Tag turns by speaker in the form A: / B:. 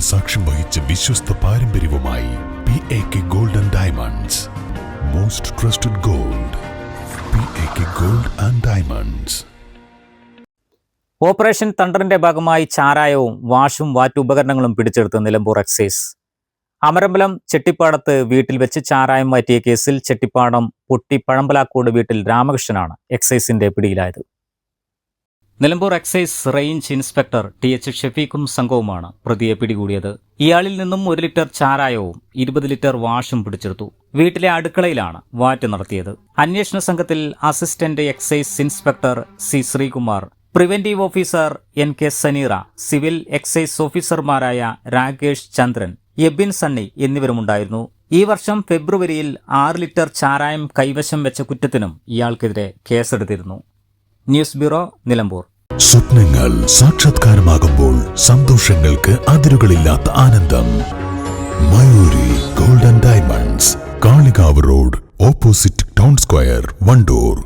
A: സാക്ഷ്യം വഹിച്ച വിശ്വസ്ത പാരമ്പര്യവുമായി PAK Gold and Diamonds. Most trusted gold. PAK Gold and Diamonds.
B: Operation തണ്ടറിന്റെ ഭാഗമായി ചാരായവും വാഷും വാറ്റുപകരണങ്ങളും പിടിച്ചെടുത്ത് നിലമ്പൂർ എക്സൈസ്. അമരമ്പലം ചെട്ടിപ്പാടത്ത് വീട്ടിൽ വെച്ച് ചാരായം മാറ്റിയ കേസിൽ ചെട്ടിപ്പാടം പൊട്ടി പഴമ്പലാക്കോട് വീട്ടിൽ രാമകൃഷ്ണനാണ് എക്സൈസിന്റെ പിടിയിലായത്. Nilambur excise range inspector TH ഷെഫീഖും സംഘവുമാണ് പ്രതിയെ പിടികൂടിയത്. ഇയാളിൽ നിന്നും 1 ലിറ്റർ ചാരായവും 20 ലിറ്റർ വാഷും പിടിച്ചെടുത്തു. വീട്ടിലെ അടുക്കളയിലാണ് വാറ്റ് നടത്തിയത്. അന്വേഷണ സംഘത്തിൽ assistant excise inspector C Sreekumar, preventive officer NK Saneera, civil excise ഓഫീസർമാരായ രാകേഷ് ചന്ദ്രൻ, എബിൻ സണ്ണി എന്നിവരുമുണ്ടായിരുന്നു. ഈ വർഷം ഫെബ്രുവരിയിൽ 6 ലിറ്റർ ചാരായം കൈവശം വെച്ച കുറ്റത്തിനും ഇയാൾക്കെതിരെ കേസെടുത്തിരുന്നു. News bureau, Nilambur.
A: സ്വപ്നങ്ങൾ സാക്ഷാത്കാരമാകുമ്പോൾ സന്തോഷങ്ങൾക്ക് അതിരുകളില്ലാത്ത ആനന്ദം. Mayuri gold and diamonds, Kalikavu road, opposite town square, Wandoor.